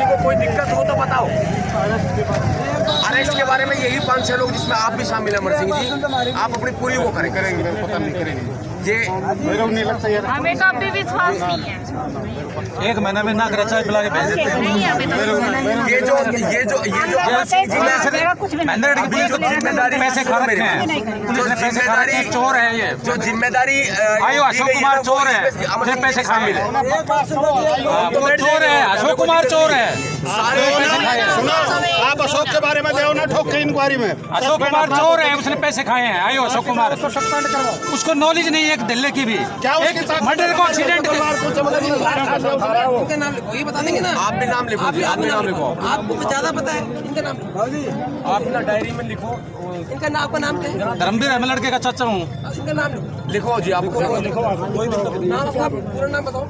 किसी को कोई दिक्कत हो तो बताओ। अरेस्ट के बारे में यही 5-6 लोग जिसमें आप भी शामिल हैं अमर सिंह जी, आप अपनी पूरी वो करेंगे, पता नहीं करेंगे ये नहीं लगता यार। हमें तो अभी विश्वास नहीं है। 1 महीना में नाक रचा पिला के भेज देते हैं। ये जो जिम्मेदारी पैसे खा रखे हैं, पैसे खा रखे हैं, चोर है ये, जो जिम्मेदारी आयो अशोक कुमार चोर है, मुझे पैसे शामिल है, चोर है अशोक कुमार, चोर है, सारे पैसे खाए हैं। आप अशोक के बारे में देव ना ठोक के इंक्वायरी में, अशोक कुमार चोर है, उसने पैसे खाए हैं। आयो अशोक कुमार, उसको नॉलेज नहीं है एक दिल्ली की भी, एक मर्डर को एक्सीडेंट इनका नाम लिखो, ये बता देंगे ना। आप भी नाम लिखो, आप भी नाम लिखो, आपको ज्यादा पता है इनका नाम लिखो। आप ना डायरी में लिखो। इनका नाम, आपका नाम क्या है? धर्मवीर, मैं लड़के का चाचा हूँ। इनका नाम लिखो जी, आपको लिखो, नाम, अपना पूरा नाम बताओ।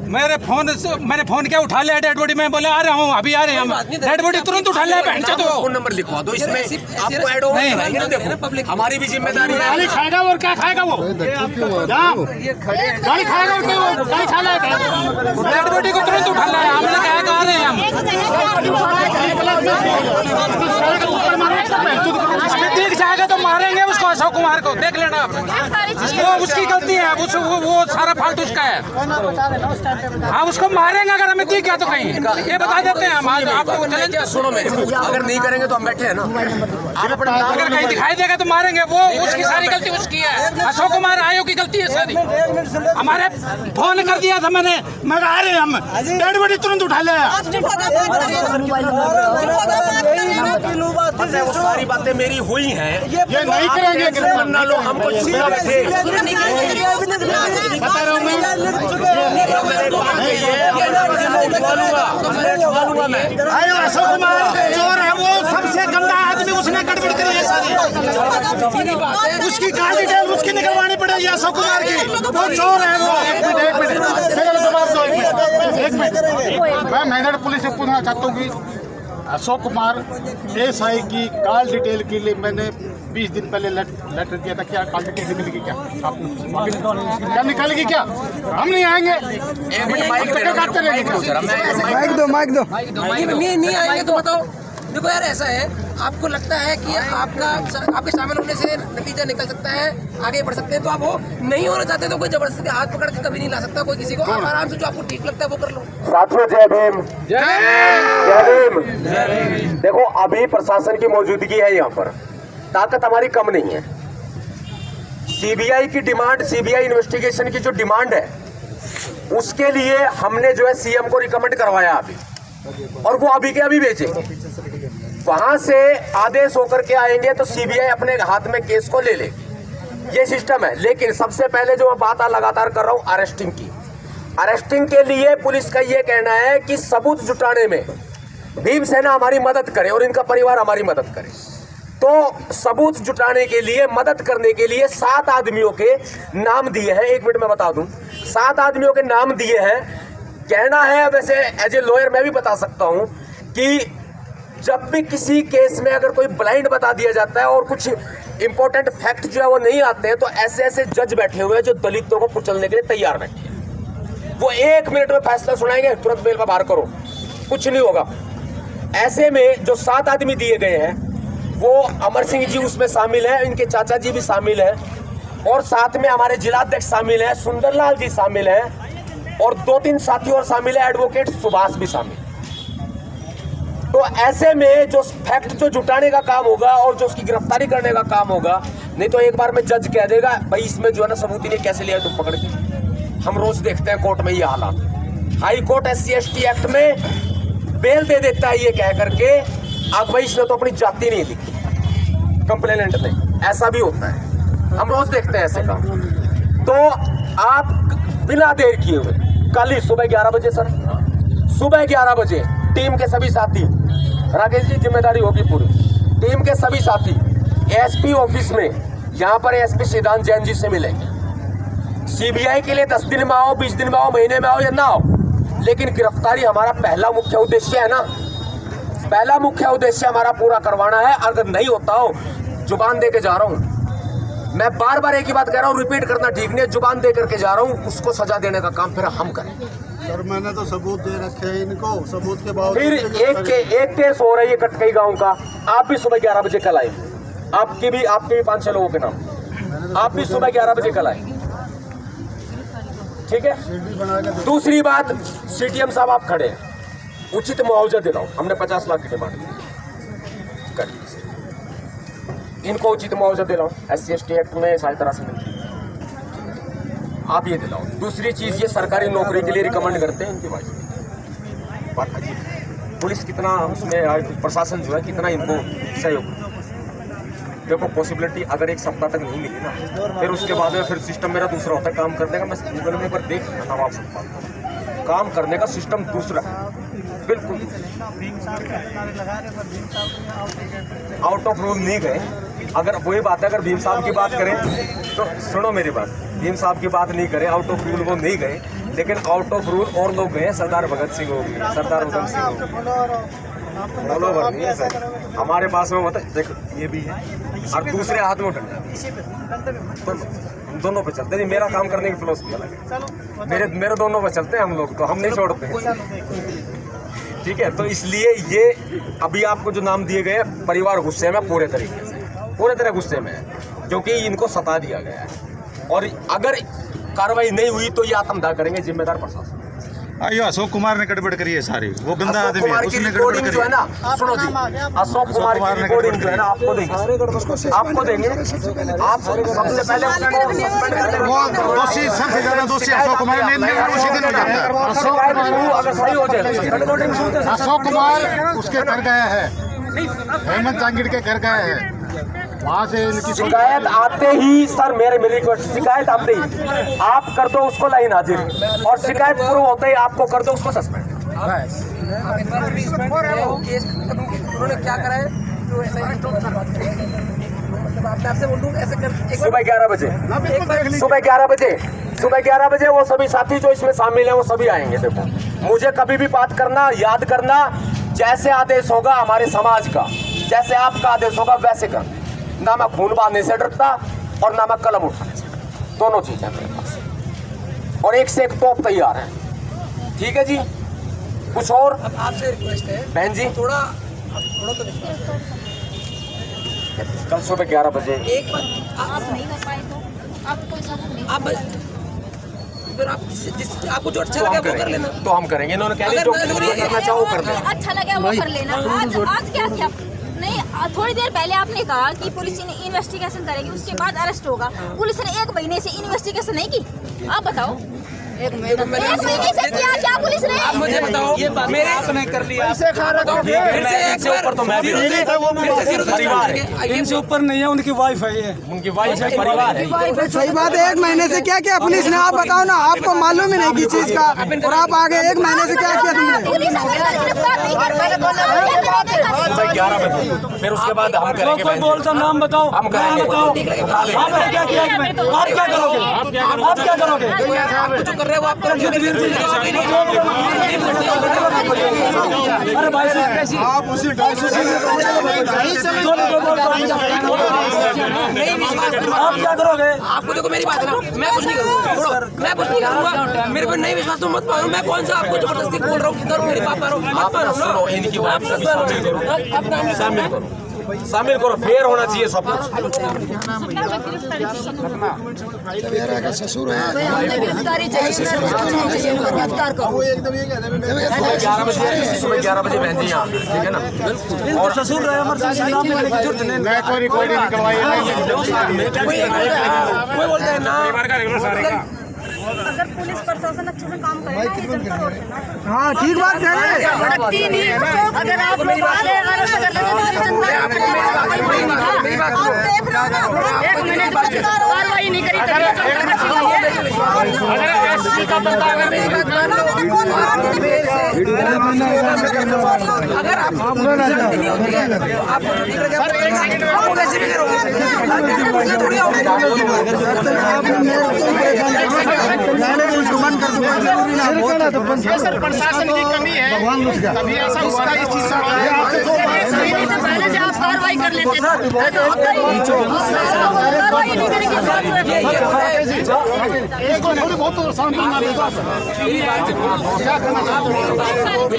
मैंने फोन किया, उठा लिया डेड बॉडी में, बोले आ रहा हूँ, अभी आ रहे हैं हम। डेड बॉडी तुरंत उठा लिया, बहन चोद। फोन नंबर लिखवा दो, इसमें आपको ऐड होगा नहीं, देखो हमारी भी जिम्मेदारी है। गाली खाएगा और क्या खाएगा वो, गाली खाएगा और क्या, वो गाली खा लेगा। डेड बॉडी को तुरंत उठा लिया, हमने कहा कि आ रहे हैं हम। देख जाएगा तो मारेंगे उसको, अशोक कुमार को, देख लेना आप। वो उसकी गलती है, वो सारा फालतू उसका है। हाँ, उसको मारेंगे अगर हमें दिख गया तो कहीं, ये बता देते हैं हम। आज आपको चैलेंज, सुनो मेरे, अगर नहीं करेंगे तो हम बैठे हैं ना। अगर कहीं दिखाई देगा तो मारेंगे, वो उसकी सारी गलती उसकी है। अशोक कुमार आयो की गलती है सारी। हमारे फोन कर दिया था मैंने, मैं आ रहे हैं हम, डेड बॉडी तुरंत उठा लिया। वो सारी बातें मेरी हुई हैं, ये नहीं करेंगे ना लोग हमको छीना बैठे। बता रहा हूँ मैं, आयो अशोक कुमार चोर है, वो सबसे गंदा आदमी, उसने गड़बड़ करी है सारी। उसकी कार डिटेल उसकी निकलवानी पड़ेगी अशोक कुमार की, वो चोर है वो। एक मिनट जवाब दो, एक मिनट। मैं मैनेजर पुलिस से पूछना चाहता हूँ कि अशोक कुमार एसआई की कॉल डिटेल के लिए मैंने 20 दिन पहले लेटर दिया था, क्या कॉल डिटेल निकलेगी? क्या निकालेगी? क्या हम नहीं आएंगे? माइक दो। नहीं आएंगे तो बताओ। देखो यार, ऐसा है, आपको लगता है कि आपके शामिल होने से नतीजा निकल सकता है, आगे बढ़ सकते हैं, तो आप वो नहीं होना चाहते तो कोई जबरदस्ती हाथ पकड़ के कभी नहीं ला सकता कोई किसी को। आप आराम से जो आपको ठीक लगता है वो कर लो। साथियों, जय भीम, जय भीम। देखो, अभी प्रशासन की मौजूदगी है यहाँ पर, ताकत हमारी कम नहीं है। सीबीआई की डिमांड, सीबीआई इन्वेस्टिगेशन की जो डिमांड है, उसके लिए हमने जो है सीएम को रिकमेंड करवाया अभी, और वो अभी के अभी भेजे। वहां से आदेश होकर के आएंगे तो सीबीआई अपने हाथ में केस को ले लेगी, ये सिस्टम है। लेकिन सबसे पहले जो मैं बात लगातार कर रहा हूं अरेस्टिंग की, अरेस्टिंग के लिए पुलिस का ये कहना है कि सबूत जुटाने में भीमसेना हमारी मदद करे और इनका परिवार हमारी मदद करे। तो सबूत जुटाने के लिए, मदद करने के लिए 7 आदमियों के नाम दिए हैं। 1 मिनट में बता दूं, 7 आदमियों के नाम दिए हैं। कहना है, वैसे एज ए लॉयर मैं भी बता सकता हूं कि जब भी किसी केस में अगर कोई ब्लाइंड बता दिया जाता है और कुछ इंपॉर्टेंट फैक्ट जो है वो नहीं आते हैं, तो ऐसे ऐसे जज बैठे हुए हैं जो दलितों को कुचलने के लिए तैयार बैठे हैं। वो 1 मिनट में फैसला सुनाएंगे, तुरंत बेल पर बाहर करो, कुछ नहीं होगा। ऐसे में जो 7 आदमी दिए गए हैं, वो अमर सिंह जी उसमें शामिल हैं, इनके चाचा जी भी शामिल हैं, और साथ में हमारे जिलाध्यक्ष शामिल हैं, सुंदरलाल जी शामिल हैं, और 2-3 साथी और शामिल है, एडवोकेट सुभाष भी शामिल। तो ऐसे में जो फैक्ट जो जुटाने का काम होगा और जो उसकी गिरफ्तारी करने का काम होगा, नहीं तो एक बार में जज कह देगा भाई इसमें जो है ना सबूत ही नहीं, कैसे लिया तुम पकड़ के। हम रोज देखते हैं कोर्ट में ये हालात। हाई कोर्ट SC/ST एक्ट में बेल दे देता है ये कह करके, अब भाई इसने तो अपनी जाति नहीं लिखी कंप्लेनेंट ने, ऐसा भी होता है, हम रोज देखते हैं ऐसे काम। तो आप बिना देर किए हुए कल ही सुबह 11 बजे, सर सुबह 11 बजे टीम के सभी साथी, राकेश जी जिम्मेदारी होगी पूरी, टीम के सभी साथी एसपी ऑफिस में, यहाँ पर एसपी सिद्धांत जैन जी से मिलेंगे। सीबीआई के लिए 10 दिन में आओ, 20 दिन में आओ, महीने में आओ या ना आओ, लेकिन गिरफ्तारी हमारा पहला मुख्य उद्देश्य है ना, पहला मुख्य उद्देश्य हमारा पूरा करवाना है। अगर नहीं होता हो, जुबान दे के जा रहा हूँ, मैं बार बार एक ही बात कह रहा हूँ, रिपीट करना ठीक नहीं है, जुबान दे करके जा रहा हूँ, उसको सजा देने का काम फिर हम करेंगे। सर मैंने तो सबूत दे रखे हैं इनको, सबूत के फिर एक केस हो रही है कटकई गांव का। आप भी सुबह 11 बजे कल आए, आपके भी 5-6 लोगों के नाम, आप भी सुबह 11 बजे कल आए, ठीक है। दूसरी बात, सीटीएम साहब आप खड़े हैं, उचित मुआवजा दिलाओ। हमने 50 लाख की डिमांड कर, इनको उचित मुआवजा दिलाओ। SC/ST एक्ट में सहायता राशि मिलती है, आप ये दिलाओ। दूसरी चीज, ये सरकारी नौकरी के लिए रिकमेंड करते हैं इनकी बात अजीब। पुलिस कितना उसमें, प्रशासन जो है कितना इनको सहयोग। देखो पॉसिबिलिटी अगर एक सप्ताह तक नहीं मिली ना, फिर उसके बाद में फिर सिस्टम मेरा दूसरा होता है काम करने का। मैं गूगल में एक बार देख लेता हूँ, आप सब काम करने का सिस्टम दूसरा है, बिल्कुल आउट ऑफ रूल नहीं गए। अगर वही बात है, अगर भीम साहब की बात करें तो सुनो मेरी बात, भीम साहब की बात नहीं करें, आउट ऑफ रूल वो नहीं गए, लेकिन आउट ऑफ रूल और लोग गए। सरदार भगत सिंह हो गए, सरदार उधम सिंह हो गए, बोलो भर नहीं है सर। हमारे पास में मतलब देखो ये भी है, और दूसरे हाथ में डंडा, तो हम दोनों पे चलते हैं। मेरा काम करने की फिलोसफी अलग है, मेरे दोनों पे चलते हैं हम लोग, तो हम नहीं छोड़ते हैं, ठीक है। तो इसलिए ये अभी आपको जो नाम दिए गए, परिवार गुस्से में पूरे तरीके से, पूरे तरह गुस्से में है, क्योंकि इनको सता दिया गया है। और अगर कार्रवाई नहीं हुई तो ये आत्मदाह करेंगे जिम्मेदार प्रशासन। आइयो अशोक कुमार ने गड़बड़ करी है सारी, वो गंदा अशोक आदमी है, कुमार की उसने गड़बड़ रिकॉर्डिंग करी जो है ना, सुनो जी, अशोक कुमार की रिकॉर्डिंग जो है ना आपको देंगे, आपको देंगे। आप सबसे पहले दोषी, सबसे ज्यादा दोषी अशोक कुमार ने उसी दिन हो जाता है। अगर सही हो जाए, अशोक कुमार उसके घर गया है, हेमंत जांगीर के घर गए हैं, वहाँ से इनकी शिकायत आते ही सर, मेरी रिक्वेस्ट, शिकायत आते ही आप कर दो उसको लाइन हाजिर, और शिकायत पूर्ण होते ही आपको कर दो उसको सस्पेंड। उन्होंने क्या करा है जो ऐसा आपसे बोल दूं, ऐसे कर सुबह 11 बजे, सुबह 11 बजे वो सभी साथी जो इसमें शामिल हैं वो सभी आएंगे। देखो मुझे कभी भी बात करना, याद करना, जैसे आदेश होगा हमारे समाज का, जैसे आपका आदेश होगा वैसे कर। ना मैं खून बांधने से डरता और ना मैं कलम उठाने से डरता, दोनों चीजें मेरे पास, और एक से एक तोप तैयार है, ठीक है जी। कुछ और आपसे रिक्वेस्ट है बहन जी, थोड़ा तो कल सुबह 11 बजे एक बार आप नहीं कर पाए तो आप कोई सबूत नहीं, आप फिर आप आपको जो अच्छा तो लगे हम वो कर लेना। करेंगे, तो हम करेंगे। इन्होंने कह दिया जो करना चाहो कर लेना। अच्छा लगा वो कर लेना। आज क्या क्या नहीं, थोड़ी देर पहले आपने कहा कि पुलिस इन्वेस्टिगेशन करेगी, उसके बाद अरेस्ट होगा। पुलिस ने 1 महीने से इन्वेस्टिगेशन नहीं की, आप बताओ। 1 महीने से किया क्या पुलिस ने? आप मुझे बताओ, मेरे आपने कर लिया, इनसे ऊपर तो मैं भी परिवार है, इनसे ऊपर नहीं है, उनकी वाइफ है, ये उनकी वाइफ है, परिवार है। सही बात है। 1 महीने से क्या किया पुलिस ने, आप बताओ ना, आपको मालूम ही नहीं किस चीज का, और आप आगे 1 महीने से क्या किया तुमने? पुलिस अगर गिरफ्तार नहीं कर पाई तो सुबह 11 बजे, फिर उसके बाद हम करेंगे। कोई बोलता नाम बताओ, हम करेंगे, आपने क्या किया, आप क्या करोगे, आप क्या करोगे? आप जो कर रहे हो आप करो। अरे भाई साहब कैसी आप उसी ढंग से आप क्या करोगे? आपको देखो मेरी बात है ना, मैं कुछ नहीं करूँगा, मैं कुछ नहीं करूँगा। मेरे पर नहीं विश्वास तो मत मानो। मैं कौन सा आपको जबरदस्ती बोल रहा हूँ, करो मेरी बात मानो, मत मानो। इनकी बात शामिल करो, शामिल करो, फेयर होना चाहिए सब कुछ। ससुर है, सुबह 11 बजे बहन जी यहाँ, ठीक है ना। और ससुर रहे हमारे साथ नाम लेने की जरूरत नहीं। मैं कोई रिकॉर्डिंग निकलवाई कोई बोलते हैं ना, अगर पुलिस प्रशासन अच्छे से काम करे ना, ये जनता रोड पे ना हाँ ठीक बात है। अगर आप लोग अरेस्ट कर लेंगे तो मेरी बात आप देख रहे हो ना, 1 महीने से कार्रवाई नहीं करी। अगर आप नहीं होती है आप वैसे भी करोगे। उसको बंद कर दो। सर प्रशासन की कमी है, भगवान लुट गया। कभी ऐसा हुआ है इस चीज से पहले से आप कार्रवाई कर लेते एक और थोड़ी बहुत तो शांति ना देगा। मेरी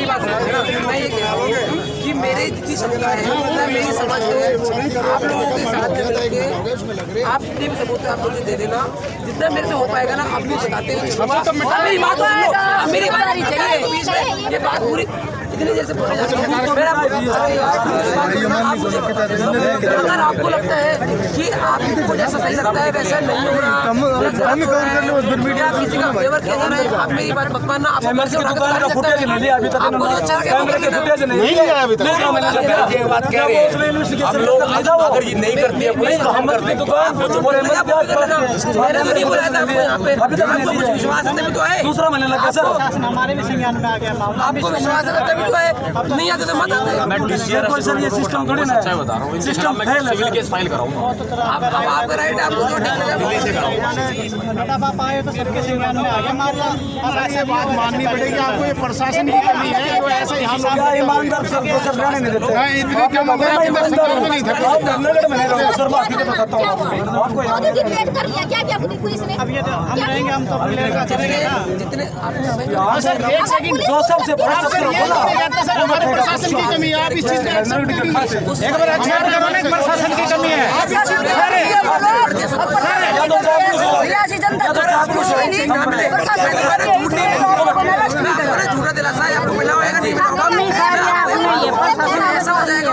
बात सुनो। मैं ये कह रहा हूँ कि मेरे जितनी समुदाय है, मतलब मेरी समाज है, आप लोगों के साथ में मिलके आप जितने भी सबूत हैं आप मुझे दे देना, जितना मेरे से हो पाएगा ना आप मुझे बताते हुए। मेरी बात सुन लो, मेरी बात नहीं चाहिए बीच में ये बात पूरी इतनी देर से बोला जा रहा है। अगर आपको लगता है कि आपको जैसा सही लगता है वैसा नहीं हो रहा, या किसी का फेवर किया जा रहा है, आप मेरी बात मत मानना। आप मेरे से आपको जो अच्छा लगे नहीं है अभी तक। ये बात कह रहे हैं हम लोग, अगर ये नहीं करती है पुलिस तो हम करते हैं। मैंने तो नहीं बोला था आपको यहाँ पे। आपको कुछ विश्वास है तभी तो आए। दूसरा महीने लगा सर। हमारे भी संज्ञान में आ गया मामला। आपको विश्वास है तभी तो आए, नहीं आते तो मत आते। सर ये सिस्टम थोड़ी ना है, बता रहा हूँ सिस्टम सिविल केस फाइल कराऊंगा। अब आपका राइट, आपको जो ठीक लगा। तब आप आए तो सबके संज्ञान में आ गया मामला। अब ऐसे बात माननी पड़ेगी आपको, ये प्रशासन की कमी है जो ऐसे यहाँ लोग ईमानदार सर रहने नहीं देते। इतने कम सरकार में नहीं था। सर बाकी तो बताता हूँ आपको। वेट कर लिया क्या क्या पुलिस ने? अब ये तो हम रहेंगे, हम तो अपने लेकर चलेंगे ना। जितने सर एक सेकंड जोसेफ से सर हमारे प्रशासन की कमी है, आप इस चीज को एक्सेप्ट करेंगे। एक बार अच्छा करने की प्रशासन की कमी है। झूठा दिलासा है, आपको मिला होगा नहीं मिला होगा, ऐसा हो जाएगा।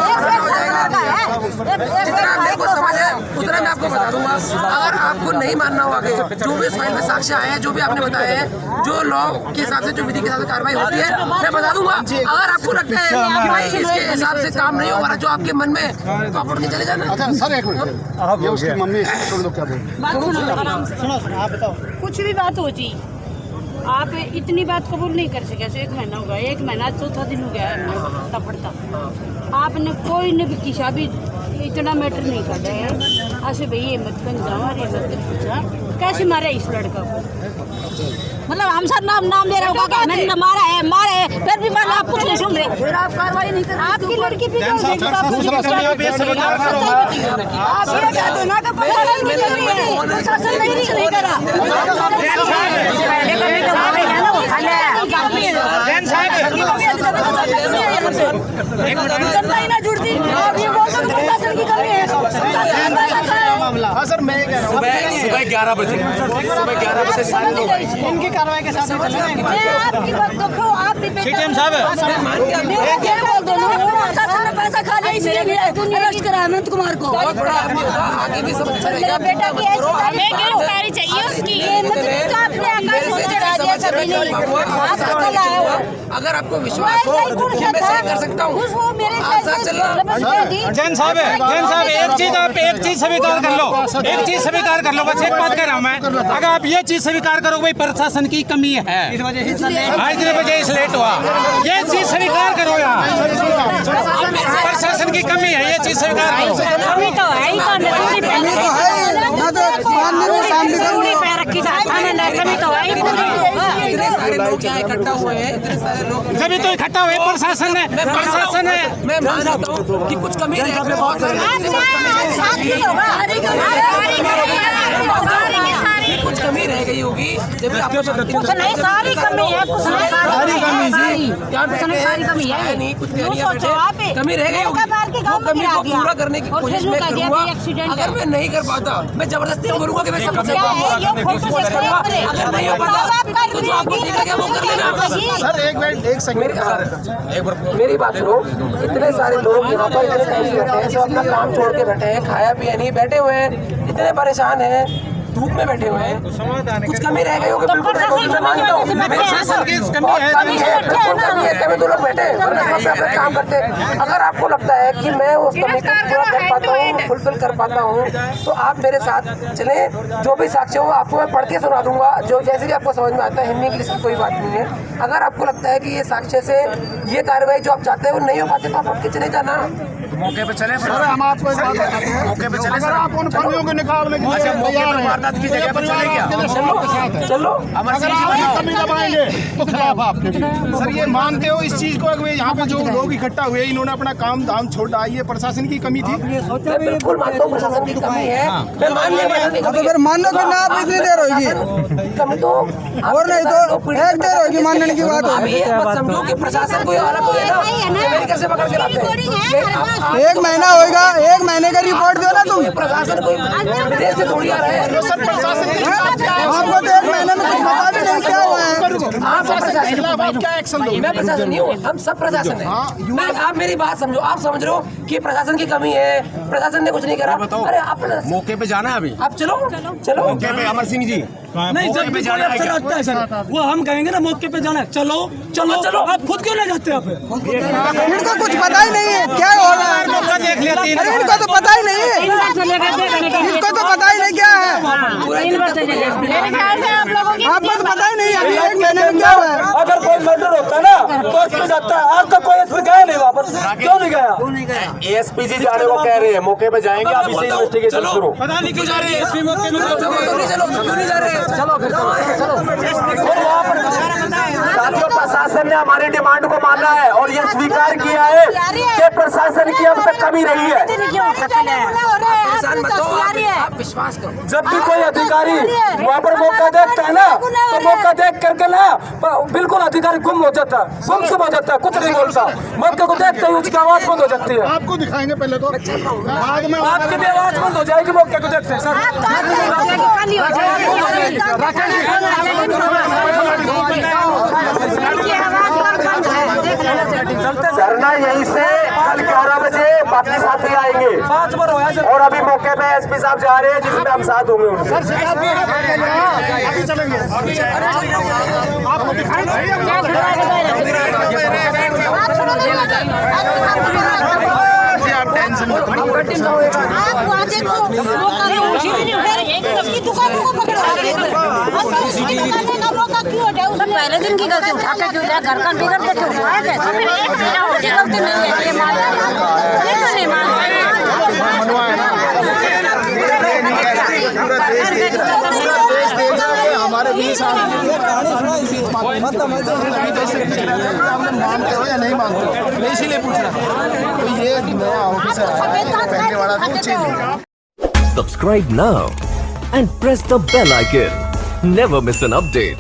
जितना मेरे को समझ है उतना मैं आपको बता दूंगा। अगर आपको नहीं मानना हो आगे जो भी इस फाइल में साक्ष्य आए हैं, जो भी आपने बताया है, जो लॉ के हिसाब से, जो विधि के हिसाब से कार्रवाई होती है, मैं बता दूंगा। अगर आपको लगता है कि भाई इसके हिसाब से काम नहीं हो रहा जो आपके मन में, तो आप उठ के चले जाना। अच्छा सर एक मिनट, ये उसकी मम्मी सुन लो क्या बोल। सुनो आप बताओ। कुछ भी बात हो जी, आप इतनी बात कबूल नहीं कर सके। 1 महीना हो गया, 1 महीना चौथा दिन हो गया है पड़ता पड़ता। आपने कोई ने भी किसा भी इतना मैटर नहीं कर है। ऐसे भाई ये मत बन जाओ, अरे मत पूछा कैसे मारे इस लड़का को। मतलब हम सब नाम ले रहे हो क्या? मैंने मारा है फिर भी मान आप कुछ नहीं सुन रहे, फिर आप कार्रवाई नहीं कर। आपकी लड़की भी दूसरा सुनिए, आप ये सब बता रहे हो। आप ये कह दो ना कि प्रशासन नहीं कर रही है, प्रशासन ने कुछ नहीं करा। जनता ही ना जुड़ती, आप ये बोल दो प्रशासन की कमी है। हाँ सर मैं कह रहा हूँ सुबह 11 बजे सारे लोग आए। इनकी कार्रवाई के साथ चलेंगे। मैं आपकी बात देखो, आप भी सीटीएम साहब पैसा खा लिया इसलिए अरेस्ट करा अनंत कुमार को। बहुत बड़ा आदमी होगा, आगे भी सब अच्छा रहेगा। बेटा की ऐसी गिरफ्तारी चाहिए उसकी। अगर आपको विश्वास हो कि मैं सही कर सकता हूँ, आप साथ चलना। जैन साहब एक चीज स्वीकार कर लो, एक चीज स्वीकार कर लो। बस एक बात कह रहा हूँ मैं, अगर आप ये चीज स्वीकार करो भाई प्रशासन की कमी है, इस वजह से लेट हुआ, ये चीज स्वीकार करो। यहाँ प्रशासन की कमी है, ये चीज स्वीकार करो। कमी तो है ही, कमी तो है ही। इतने सारे लोग यहाँ इकट्ठा हुए हैं, इतने सारे लोग जब तो इकट्ठा हुए प्रशासन है। मैं मान लेता हूँ कि कुछ कमी है, बहुत सारे कुछ कमी रह गई होगी। जब आपको कुछ नहीं, सारी कमी है, कुछ नहीं, सारी कमी है। नहीं, कुछ कमी रह गई होगी। वो कमी को पूरा करने की कोशिश मैं करूँगा। अगर मैं नहीं कर पाता, मैं जबरदस्ती करूँगा कि मैं सब कुछ करूँगा। अगर नहीं हो पाता तो जो आपको ठीक लगे वो कर लेना। सर एक मिनट, एक सेकंड मेरी बात सुनो। इतने सारे लोग यहाँ पर इतने टाइम से बैठे हैं, सब अपना काम छोड़ के बैठे हैं, खाया पिया नहीं, बैठे हुए हैं, इतने परेशान हैं, धूप में बैठे हुए हैं। कुछ कमी रह गई होगी, बिल्कुल मैं मानता हूँ। कमी तो लोग बैठे हैं, अपना काम करते हैं। अगर आपको लगता है कि मैं उस कमी को पूरा कर पाता हूँ, फुलफिल कर पाता हूँ, तो आप मेरे साथ चलें। जो भी साक्ष्य हो आपको मैं पढ़ के सुना दूंगा, जो जैसे भी आपको समझ में आता है। हिंदी इंग्लिश की कोई बात नहीं है। अगर आपको लगता है कि ये साक्ष्य से ये कार्रवाई जो आप चाहते हैं वो नहीं हो पाती, तो आप उठ के चले जाना। मौके पे चले। सर हम आपको एक बात बताते हैं, मौके पे चले। अगर आप उन फर्जियों के निकालने के लिए तैयार हैं, वारदात की जगह पर चले क्या? चलो अगर आप कमी दबाएंगे तो खिलाफ आपके भी। सर ये मानते हो हो इस चीज को? यहाँ पे जो लोग इकट्ठा हुए इन्होंने अपना काम धाम छोड़ डाला, ये प्रशासन की कमी थी। मैं बिल्कुल मानता हूँ प्रशासन की कमी है, मैं मान लिया। तो फिर मान लो कि ना आप इतनी देर होगी कमी तो और नहीं तो एक देर होगी मानने की बात आप ये मत समझो कि प्रशासन कोई अलग है ना, मेरे कैसे पकड़ के लाते हैं। 1 महीना होगा, 1 महीने का रिपोर्ट दो ना तुम। प्रशासन कोई विदेश से थोड़ी आ रहा है। सर प्रशासन आपको तो 1 महीने में कुछ पता भी नहीं क्या हुआ है। के खिलाफ आप क्या एक्शन लोगे? मैं प्रशासन नहीं हूँ, हम सब प्रशासन है। आप मेरी बात समझो, आप समझ रहे हो कि प्रशासन की कमी है, प्रशासन ने कुछ नहीं करा। अरे आप मौके पे जाना है अभी, आप चलो चलो मौके पे अमर सिंह जी नहीं जब भी कोई अफसर आता है सर, वो हम कहेंगे ना मौके पे जाना है, चलो चलो चलो, आप खुद क्यों नहीं जाते आप? इनको कुछ पता ही नहीं है क्या हो रहा है। अरे इनको तो पता ही नहीं है, इनको तो पता ही नहीं क्या है। आपको तो पता ही नहीं है अभी 1 महीने में क्या हुआ है। अगर कोई मर्डर होता है ना तो उसमें जाता है, आज तक कोई इसमें गया नहीं वापस, क्यों नहीं गया? एएसपी जी जाने को कह रहे हैं, मौके पे जाएंगे, अभी से इन्वेस्टिगेशन शुरू। पता नहीं क्यों जा रहे हैं मौके में, क्यों नहीं जा रहे? चलो फिर चलो। साथियों, प्रशासन ने हमारी डिमांड को माना है और ये स्वीकार किया है कि प्रशासन की अब तक कमी रही है। आप विश्वास करो, जब भी कोई अधिकारी वहाँ पर मौका देखता है ना तो मौका देख करके ना बिल्कुल अधिकारी गुम हो जाता है, गुमसुम हो जाता है, कुछ नहीं बोलता। मौके को देखते ही उसकी आवाज बंद हो जाती है। आपको दिखाएंगे पहले तो, बाद में आपकी भी आवाज बंद हो जाएगी मौके को देखते हैं सर। धरना यहीं से कल 11 बजे बाकी साथी आएंगे 5 बार होया सर। और अभी मौके पे एसपी साहब जा रहे हैं जिसमें हम साथ होंगे उनसे। अभी चलेंगे, आपको दिखाएंगे। आप टेंशन मत लीजिए। आप वहाँ देखो, उसकी दुकानों को पकड़ो, उसकी दुकानें का मौका क्यों है? उसने पहले दिन की गलती उठा के क्यों लिया, घर का बिगड़ के क्यों उठाया कैसे? तो फिर एक महीना उसकी गलती नहीं है, ये मानता नहीं मानता। हमारे बीच मतलब मानते हो या नहीं मानते हो, मैं इसीलिए पूछ रहा हूँ। तो ये नया ऑफिसर पहले वाला तो change. Subscribe now and press the bell icon. Never miss an update.